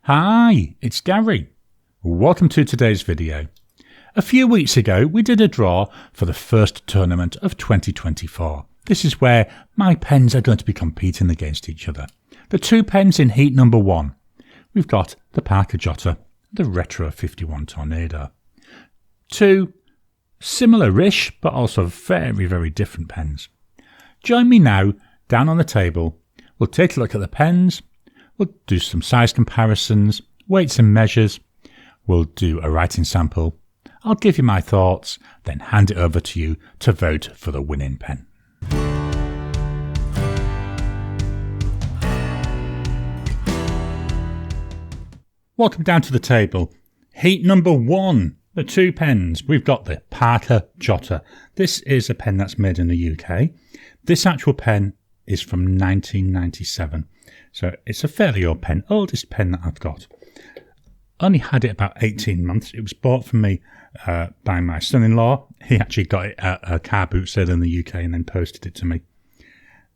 Hi, it's Gary. Welcome to today's video. A few weeks ago we did a draw for the first tournament of 2024. This is where my pens are going to be competing against each other. The two pens in heat number 1. We've got the Parker Jotter, the Retro51 Tornado. Two similar-ish but also very, very different pens. Join me now down on the table. We'll take a look at the pens. We'll do some size comparisons, weights and measures. We'll do a writing sample. I'll give you my thoughts, then hand it over to you to vote for the winning pen. Welcome down to the table. Heat number 1, the two pens. We've got the Parker Jotter. This is a pen that's made in the UK. This actual pen is from 1997. So it's a fairly old pen, oldest pen that I've got. Only had it about 18 months. It was bought for me by my son-in-law. He actually got it at a car boot sale in the UK and then posted it to me.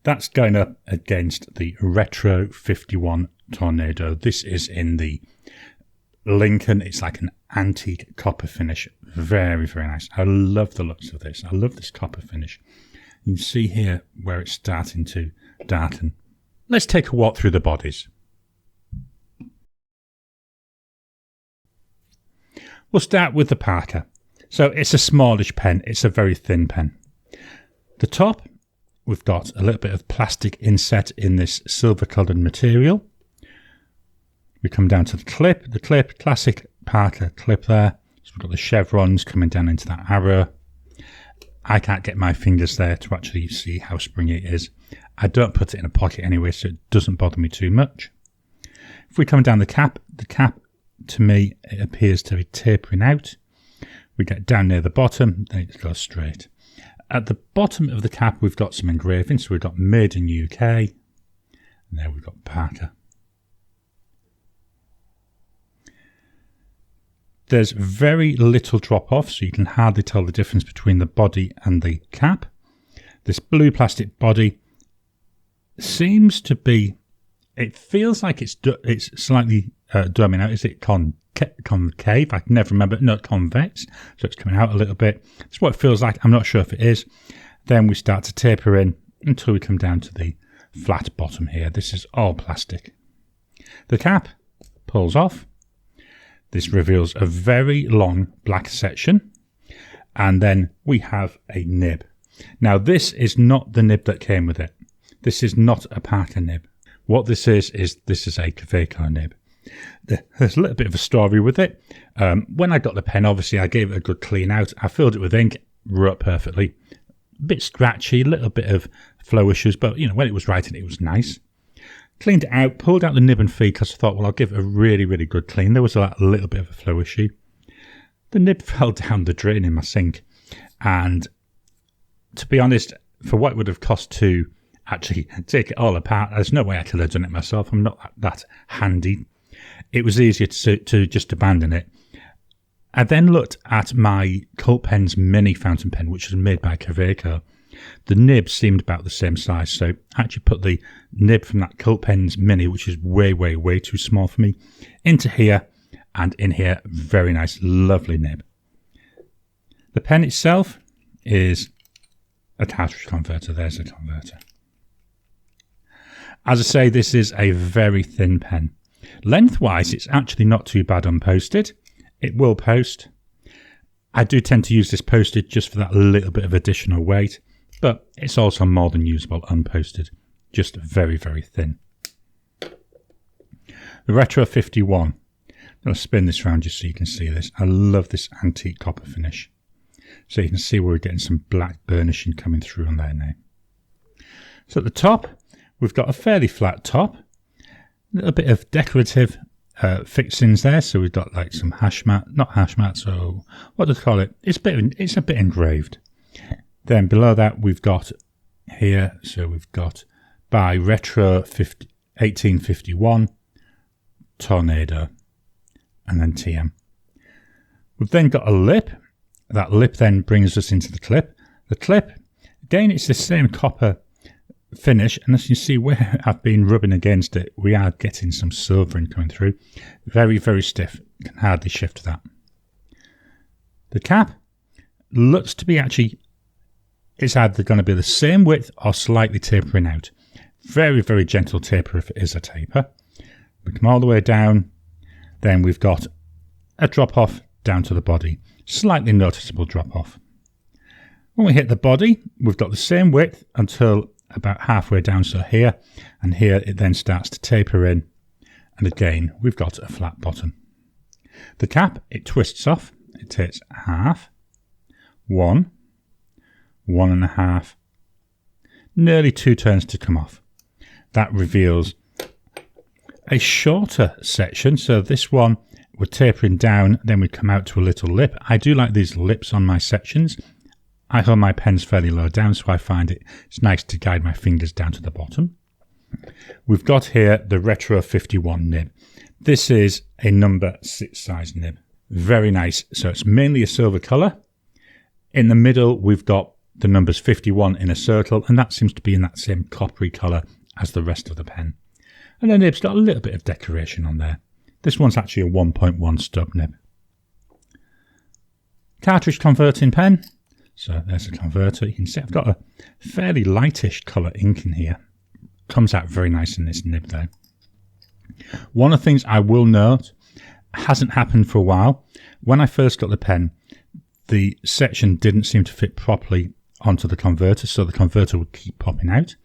That's going up against the Retro51 Tornado. This is in the Lincoln. It's like an antique copper finish. Very, very nice. I love the looks of this. I love this copper finish. You can see here where it's starting to darken. Let's take a walk through the bodies. We'll start with the Parker. So it's a smallish pen. It's a very thin pen. The top, we've got a little bit of plastic inset in this silver coloured material. We come down to the clip. The clip, classic Parker clip there. So we've got the chevrons coming down into that arrow. I can't get my fingers there to actually see how springy it is. I don't put it in a pocket anyway, so it doesn't bother me too much. If we come down the cap to me, it appears to be tapering out. We get down near the bottom, then it goes straight. At the bottom of the cap, we've got some engraving. So we've got Made in UK, and there we've got Parker. There's very little drop off, so you can hardly tell the difference between the body and the cap. This blue plastic body seems to be, it feels like it's slightly doming out. Is it concave? I can never remember. No, convex. So it's coming out a little bit. That's what it feels like. I'm not sure if it is. Then we start to taper in until we come down to the flat bottom here. This is all plastic. The cap pulls off. This reveals a very long black section. And then we have a nib. Now this is not the nib that came with it. This is not a Parker nib. What this is a Kaweco nib. There's a little bit of a story with it. When I got the pen, obviously I gave it a good clean out. I filled it with ink, wrote perfectly. A bit scratchy, a little bit of flow issues, but when it was writing, it was nice. Cleaned it out, pulled out the nib and feed because I thought, well, I'll give it a really, really good clean. There was a little bit of a flow issue. The nib fell down the drain in my sink. And to be honest, for what it would have cost to actually take it all apart, there's no way I could have done it myself. I'm not that handy. It was easier to just abandon it. I then looked at my Cult Pens mini fountain pen, which was made by Kaweco. The nib seemed about the same size, so I actually put the nib from that Cult Pens mini, which is way, way, way too small for me, into here, and in here, very nice, lovely nib. The pen itself is a cartridge converter. There's a converter. As I say, this is a very thin pen. Lengthwise, it's actually not too bad unposted. It will post. I do tend to use this posted just for that little bit of additional weight, but it's also more than usable unposted. Just very, very thin. The Retro51. I'm going to spin this around just so you can see this. I love this antique copper finish. So you can see where we're getting some black burnishing coming through on there now. So at the top, we've got a fairly flat top. A little bit of decorative fixings there. So we've got like some not hash mats, so what do they call it? It's a bit engraved. Then below that we've got here, so we've got by Retro 1851, Tornado, and then TM. We've then got a lip. That lip then brings us into the clip. The clip, again, it's the same copper finish, and as you see where I've been rubbing against it, we are getting some silvering coming through. Very, very stiff. Can hardly shift that. The cap looks to be actually, it's either going to be the same width or slightly tapering out. Very, very gentle taper if it is a taper. We come all the way down, then we've got a drop off down to the body. Slightly noticeable drop off. When we hit the body, we've got the same width until about halfway down, so here, and here it then starts to taper in, and again we've got a flat bottom. The cap, it twists off, it takes half, 1, 1.5, nearly 2 turns to come off. That reveals a shorter section, so this one we're tapering down, then we come out to a little lip. I do like these lips on my sections. I hold my pens fairly low down, so I find it's nice to guide my fingers down to the bottom. We've got here the Retro51 nib. This is a number 6 size nib. Very nice. So it's mainly a silver colour. In the middle, we've got the numbers 51 in a circle, and that seems to be in that same coppery colour as the rest of the pen. And the nib's got a little bit of decoration on there. This one's actually a 1.1 stub nib. Cartridge converting pen. So there's a converter. You can see I've got a fairly lightish colour ink in here. Comes out very nice in this nib though. One of the things I will note, hasn't happened for a while. When I first got the pen, the section didn't seem to fit properly onto the converter, so the converter would keep popping out.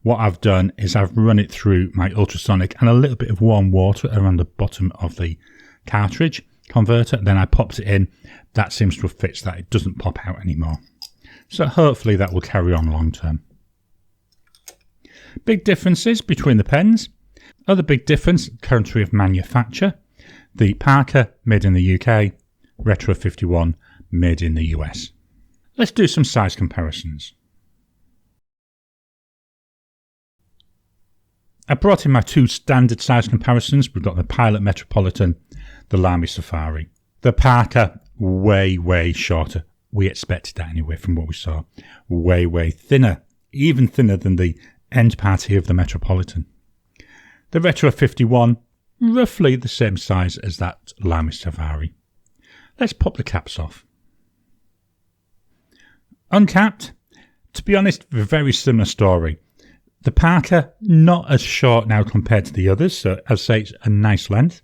What I've done is I've run it through my ultrasonic and a little bit of warm water around the bottom of the cartridge converter. Then I popped it in. That seems to have fixed that. It doesn't pop out anymore. So hopefully that will carry on long term. Big differences between the pens. Other big difference, country of manufacture. The Parker made in the UK, Retro51 made in the US. Let's do some size comparisons. I brought in my 2 standard size comparisons. We've got the Pilot Metropolitan, the Lamy Safari. The Parker, way, way shorter. We expected that anyway from what we saw. Way, way thinner. Even thinner than the end part here of the Metropolitan. The Retro51, roughly the same size as that Lamy Safari. Let's pop the caps off. Uncapped, to be honest, a very similar story. The Parker, not as short now compared to the others, so as I say, it's a nice length.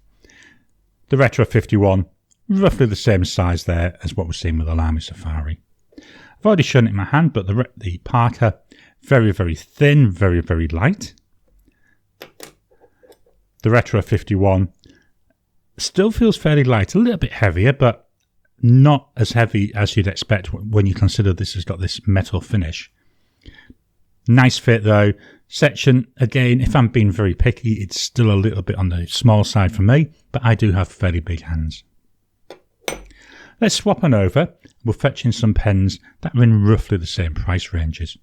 The Retro51, roughly the same size there as what we're seeing with the Lamy Safari. I've already shown it in my hand, but the Parker, very, very thin, very, very light. The Retro51 still feels fairly light, a little bit heavier, but not as heavy as you'd expect when you consider this has got this metal finish. Nice fit though. Section, again, if I'm being very picky, it's still a little bit on the small side for me, but I do have fairly big hands. Let's swap on over. We'll fetch in some pens that are in roughly the same price ranges.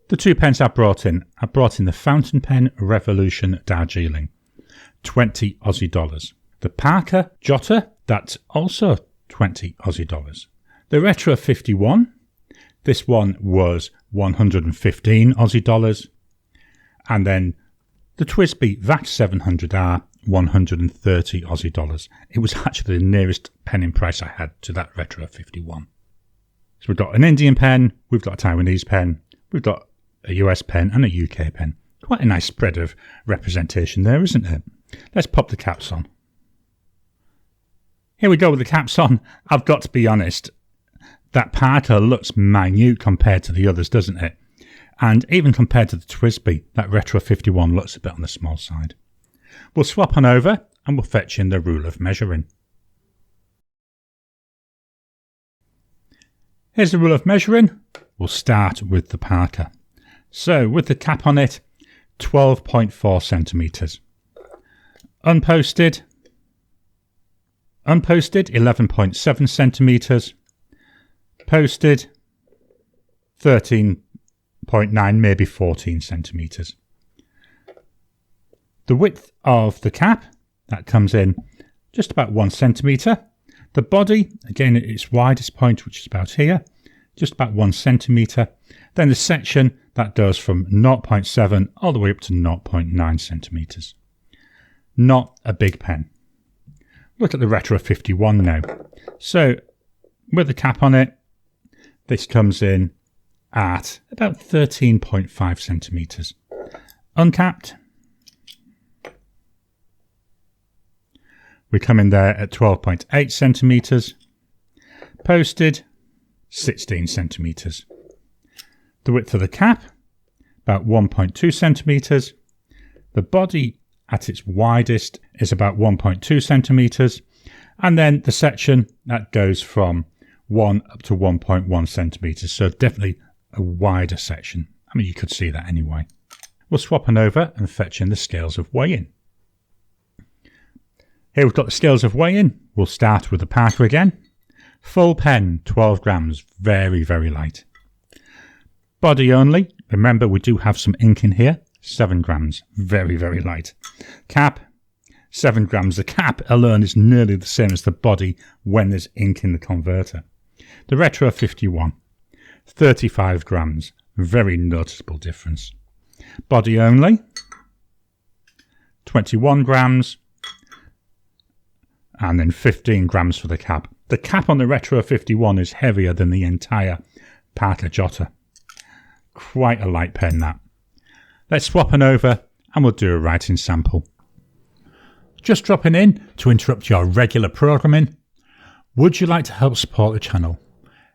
The 2 pens I brought in the Fountain Pen Revolution Darjeeling, 20 Aussie dollars. The Parker Jotter, that's also 20 Aussie dollars. The Retro51, this one was 115 Aussie dollars. And then the TWSBI VAX 700R, 130 Aussie dollars. It was actually the nearest pen in price I had to that Retro51. So we've got an Indian pen, we've got a Taiwanese pen, we've got a US pen and a UK pen. Quite a nice spread of representation there, isn't it? Let's pop the caps on. Here we go with the caps on. I've got to be honest, that Parker looks minute compared to the others, doesn't it? And even compared to the TWSBI, that Retro51 looks a bit on the small side. We'll swap on over and we'll fetch in the rule of measuring. Here's the rule of measuring. We'll start with the Parker. So with the cap on it, 12.4 centimetres. Unposted 11.7 centimetres. Posted 13.9, maybe 14 centimetres. The width of the cap, that comes in just about 1 centimetre. The body, again at its widest point, which is about here, just about 1 centimetre. Then the section, that goes from 0.7 all the way up to 0.9 centimetres. Not a big pen. Look at the Retro51 now. So with the cap on it, this comes in at about 13.5 centimetres. Uncapped, we come in there at 12.8 centimetres. Posted, 16 centimetres. The width of the cap, about 1.2 centimetres. The body at its widest is about 1.2 centimetres. And then the section, that goes from 1 up to 1.1 centimetres. So definitely a wider section. I mean, you could see that anyway. We'll swap on over and fetch in the scales of weigh-in. Here we've got the scales of weigh-in. We'll start with the Parker again. Full pen, 12 grams, very, very light. Body only, remember we do have some ink in here, 7 grams, very, very light. Cap, 7 grams. The cap alone is nearly the same as the body when there's ink in the converter. The Retro51, 35 grams, very noticeable difference. Body only, 21 grams, and then 15 grams for the cap. The cap on the Retro51 is heavier than the entire Parker Jotter. Quite a light pen, that. Let's swap on over and we'll do a writing sample. Just dropping in to interrupt your regular programming. Would you like to help support the channel?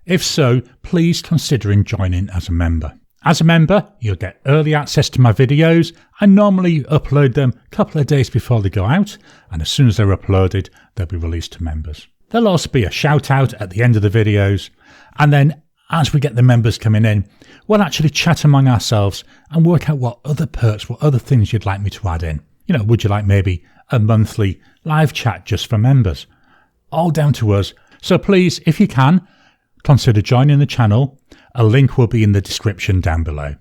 If so, please consider joining as a member. As a member, you'll get early access to my videos. I normally upload them a couple of days before they go out, and as soon as they're uploaded, they'll be released to members. There'll also be a shout out at the end of the videos, and then as we get the members coming in, we'll actually chat among ourselves and work out what other perks, what other things you'd like me to add in. You know, would you like maybe a monthly live chat just for members? All down to us. So please, if you can, consider joining the channel. A link will be in the description down below.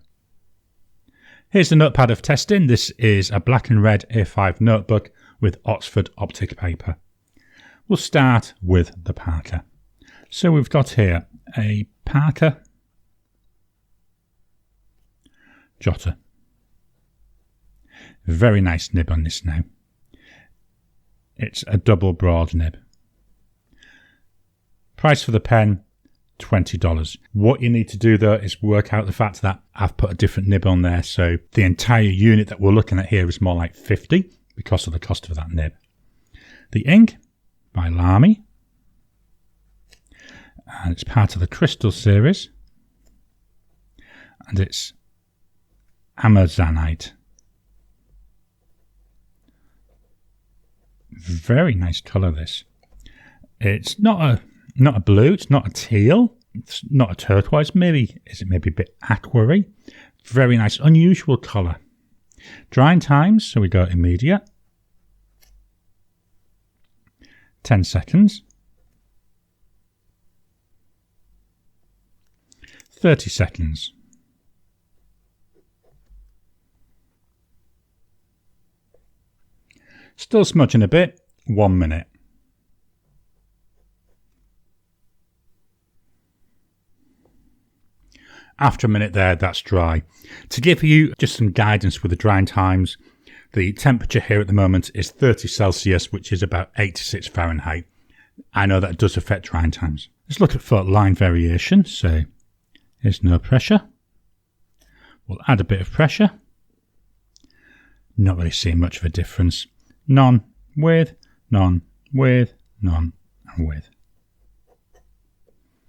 Here's the notepad of testing. This is a black and red A5 notebook with Oxford optic paper. We'll start with the Parker. So we've got here a Parker Jotter. Very nice nib on this now. It's a double broad nib. Price for the pen, $20. What you need to do though is work out the fact that I've put a different nib on there, so the entire unit that we're looking at here is more like $50 because of the cost of that nib. The ink by Lamy, and it's part of the Crystal series, and it's Amazonite. Very nice colour this. It's not a blue, it's not a teal, it's not a turquoise, maybe a bit aqua-y. Very nice, unusual colour. Drying times, so we go immediate. 10 seconds. 30 seconds. Still smudging a bit, 1 minute. After a minute there, that's dry. To give you just some guidance with the drying times, the temperature here at the moment is 30 Celsius, which is about 86 Fahrenheit. I know that does affect drying times. Let's look at photo line variation. So here's no pressure. We'll add a bit of pressure. Not really seeing much of a difference. None, with, none, with, none, and with.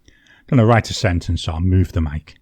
I'm going to write a sentence, so I'll move the mic.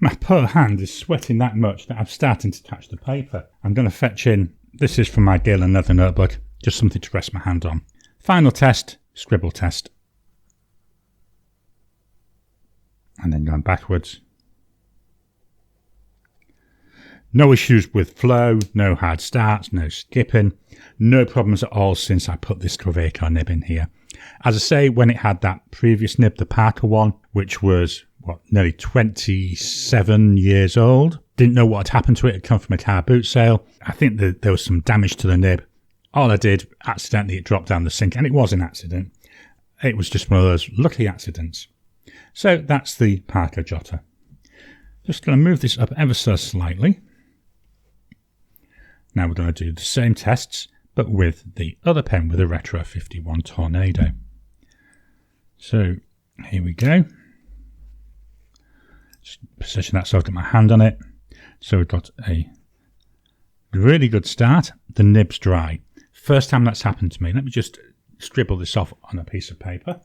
My poor hand is sweating that much that I'm starting to touch the paper. I'm going to fetch in, this is from my Gale & Leather notebook, just something to rest my hand on. Final test, scribble test. And then going backwards. No issues with flow, no hard starts, no skipping, no problems at all since I put this Traveco nib in here. As I say, when it had that previous nib, the Parker one, which was, nearly 27 years old, didn't know what had happened to it. It had come from a car boot sale. I think that there was some damage to the nib. All I did, accidentally, it dropped down the sink, and it was an accident. It was just one of those lucky accidents. So that's the Parker Jotter. Just going to move this up ever so slightly. Now we're going to do the same tests, but with the other pen, with the Retro51 Tornado. So here we go. Just position that so I've got my hand on it. So we've got a really good start. The nib's dry. First time that's happened to me. Let me just scribble this off on a piece of paper.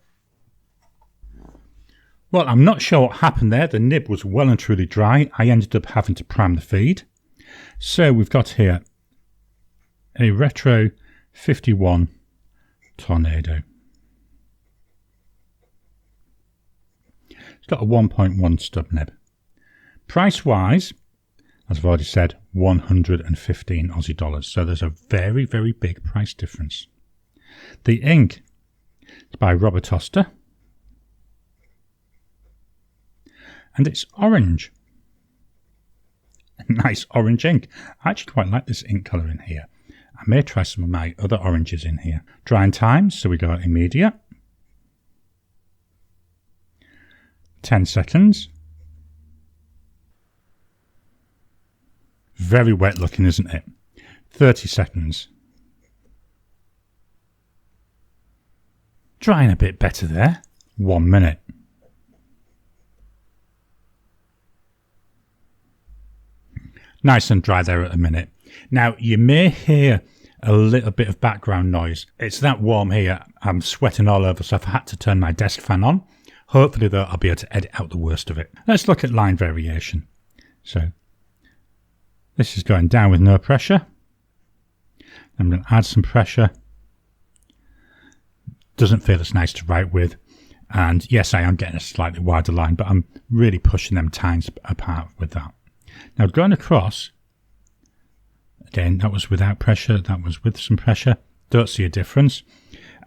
Well, I'm not sure what happened there. The nib was well and truly dry. I ended up having to prime the feed. So we've got here a Retro 51 Tornado. It's got a 1.1 stub nib. Price wise, as I've already said, 115 Aussie dollars. So there's a very, very big price difference. The ink is by Robert Oster. And it's orange. Nice orange ink. I actually quite like this ink colour in here. I may try some of my other oranges in here. Drying times, so we go immediate. 10 seconds. Very wet looking, isn't it? 30 seconds. Drying a bit better there. 1 minute. Nice and dry there at a minute. Now, you may hear a little bit of background noise. It's that warm here. I'm sweating all over, so I've had to turn my desk fan on. Hopefully, though, I'll be able to edit out the worst of it. Let's look at line variation. So, this is going down with no pressure. I'm going to add some pressure. Doesn't feel as nice to write with. And yes, I am getting a slightly wider line, but I'm really pushing them tines apart with that. Now, going across, again, that was without pressure, that was with some pressure. Don't see a difference.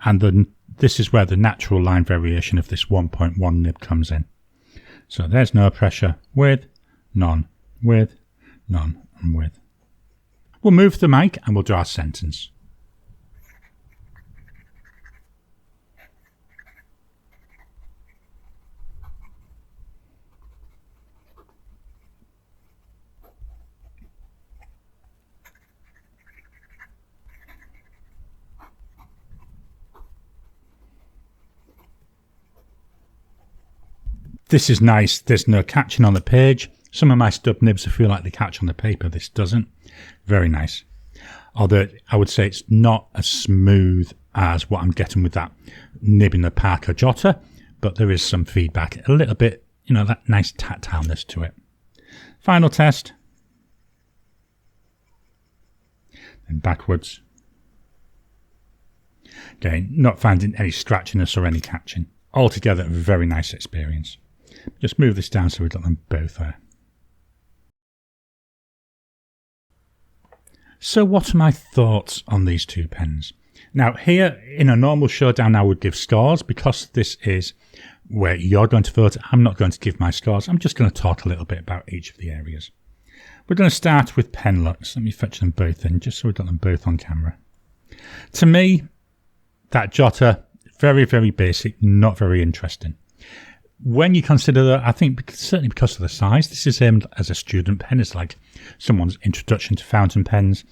And then this is where the natural line variation of this 1.1 nib comes in. So there's no pressure, with, none, and with. We'll move the mic and we'll do our sentence. This is nice. There's no catching on the page. Some of my stub nibs, I feel like they catch on the paper. This doesn't. Very nice. Although I would say it's not as smooth as what I'm getting with that nib in the Parker Jotter, but there is some feedback. A little bit, you know, that nice tactileness to it. Final test. Then backwards. Again, not finding any scratchiness or any catching. Altogether, a very nice experience. Just move this down so we've got them both there. So what are my thoughts on these two pens? Now here, in a normal showdown, I would give scores. Because this is where you're going to vote, I'm not going to give my scores. I'm just going to talk a little bit about each of the areas. We're going to start with pen looks. Let me fetch them both in, just so we've got them both on camera. To me, that Jotter, very, very basic, not very interesting. When you consider that, I think certainly because of the size, this is aimed as a student pen. It's like someone's introduction to fountain pens.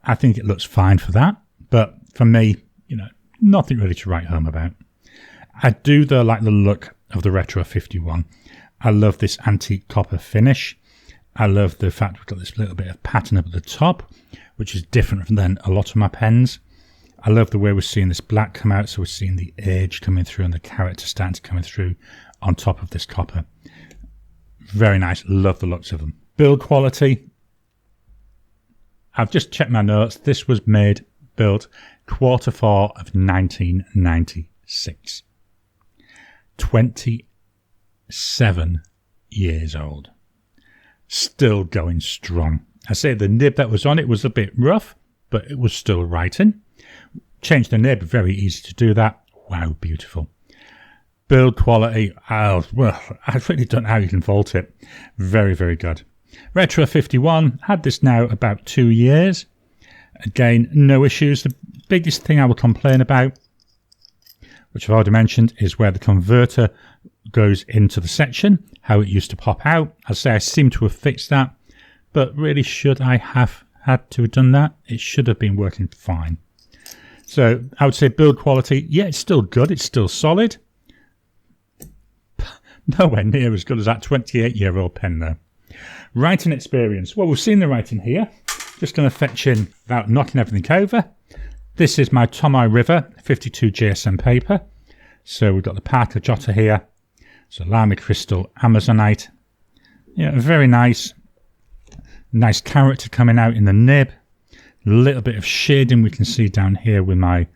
I think it looks fine for that. But for me, you know, nothing really to write home about. I do, though, like the look of the Retro51. I love this antique copper finish. I love the fact we've got this little bit of pattern up at the top, which is different than a lot of my pens. I love the way we're seeing this black come out, so we're seeing the age coming through and the character starting to come through on top of this copper. Very nice. Love the looks of them. Build quality. I've just checked my notes. This was built Q4 of 1996. 27 years old. still going strong. I say the nib that was on it was a bit rough, but it was still writing. Change the nib, very easy to do that. Wow, beautiful. Build quality, well, I really don't know how you can fault it. Very, very good. Retro51, had this now about 2 years. Again, no issues. The biggest thing I will complain about, which I've already mentioned, is where the converter goes into the section, how it used to pop out. I say I seem to have fixed that, but really, should I have had to have done that? It should have been working fine. So I would say build quality, yeah, it's still good, it's still solid. Nowhere near as good as that 28-year-old pen though. Writing experience, well, we've seen the writing here. Just going to fetch in without knocking everything over. This is my Tomoe River 52 GSM paper. So we've got the Parker Jotter here. So Lamy Crystal Amazonite. Yeah, very nice. Nice character coming out in the nib. A little bit of shading we can see down here with my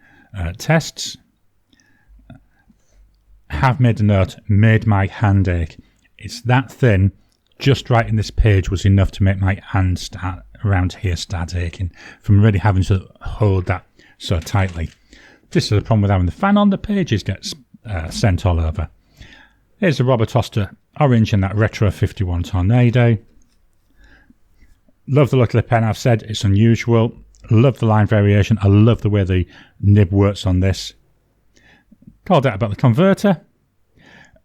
tests. Have made a note, made my hand ache. It's that thin. Just writing this page was enough to make my hand start around here start aching from really having to hold that so tightly. This is the problem with having the fan on. The pages get sent all over. Here's the Robert Oster orange and that Retro51 Tornado. Love the look of the pen. I've said it's unusual. Love the line variation. I love the way the nib works on this. Called out about the converter.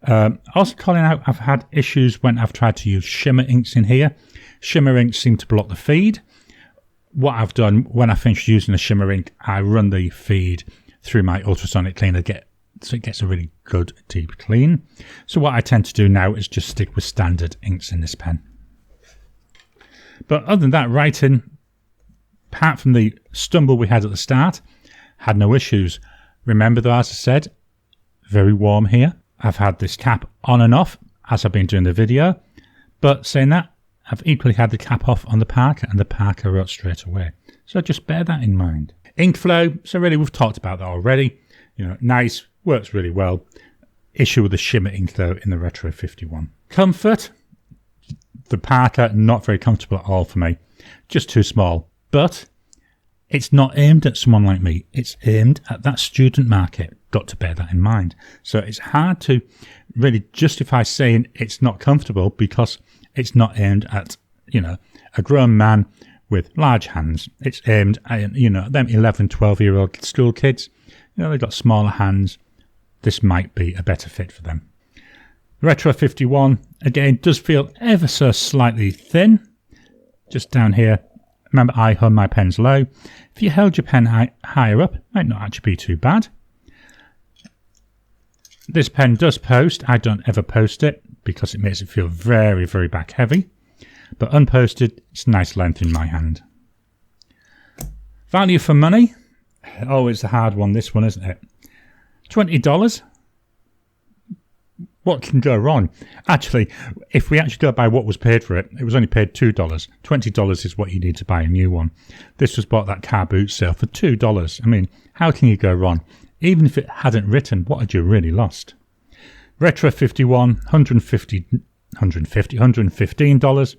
Also calling out, I've had issues when I've tried to use shimmer inks in here. Shimmer inks seem to block the feed. What I've done when I finish using the shimmer ink, I run the feed through my ultrasonic cleaner so it gets a really good deep clean. So what I tend to do now is just stick with standard inks in this pen. But other than that, writing, apart from the stumble we had at the start, had no issues. Remember though, as I said, very warm here. I've had this cap on and off as I've been doing the video. But saying that, I've equally had the cap off on the Parker and the Parker wrote straight away. So just bear that in mind. Ink flow, so really we've talked about that already. You know, nice, works really well. Issue with the shimmer ink though in the Retro51. Comfort, the Parker, not very comfortable at all for me. Just too small. But it's not aimed at someone like me. It's aimed at that student market. Got to bear that in mind. So it's hard to really justify saying it's not comfortable because it's not aimed at, you know, a grown man with large hands. It's aimed at, you know, them 11, 12-year-old school kids. You know, they've got smaller hands. This might be a better fit for them. Retro51, again, does feel ever so slightly thin. Just down here. Remember, I hold my pens low. If you held your pen higher up, it might not actually be too bad. This pen does post. I don't ever post it because it makes it feel very, very back heavy. But unposted, it's nice length in my hand. Value for money. Always the hard one, this one, isn't it? $20. What can go wrong? Actually, if we actually go by what was paid for it, it was only paid $2. $20 is what you need to buy a new one. This was bought that car boot sale for $2. I mean, how can you go wrong? Even if it hadn't written, what had you really lost? Retro51, $115.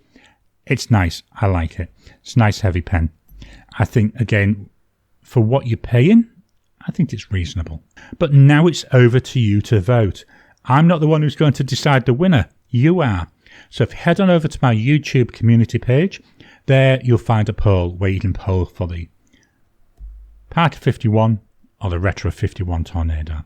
It's nice. I like it. It's a nice heavy pen. I think, again, for what you're paying, I think it's reasonable. But now it's over to you to vote. I'm not the one who's going to decide the winner. You are. So if you head on over to my YouTube community page, there you'll find a poll where you can poll for the Parker 51 or the Retro51 Tornado.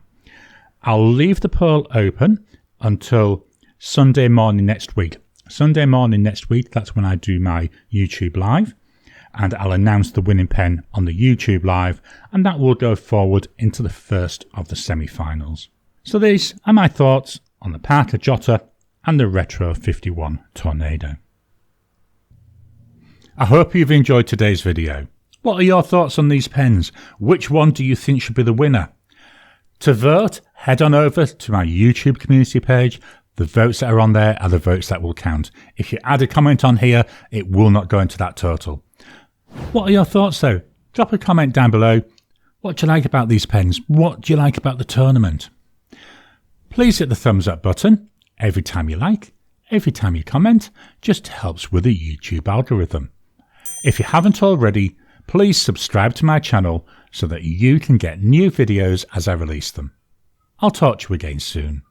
I'll leave the poll open until Sunday morning next week. Sunday morning next week, that's when I do my YouTube live. And I'll announce the winning pen on the YouTube live. And that will go forward into the first of the semi-finals. So these are my thoughts on the Parker Jotter and the Retro51 Tornado. I hope you've enjoyed today's video. What are your thoughts on these pens? Which one do you think should be the winner? To vote, head on over to my YouTube community page. The votes that are on there are the votes that will count. If you add a comment on here, it will not go into that total. What are your thoughts though? Drop a comment down below. What do you like about these pens? What do you like about the tournament? Please hit the thumbs up button every time you like, Every time you comment just helps with the YouTube algorithm. If you haven't already, please subscribe to my channel so that you can get new videos as I release them. I'll talk to you again soon.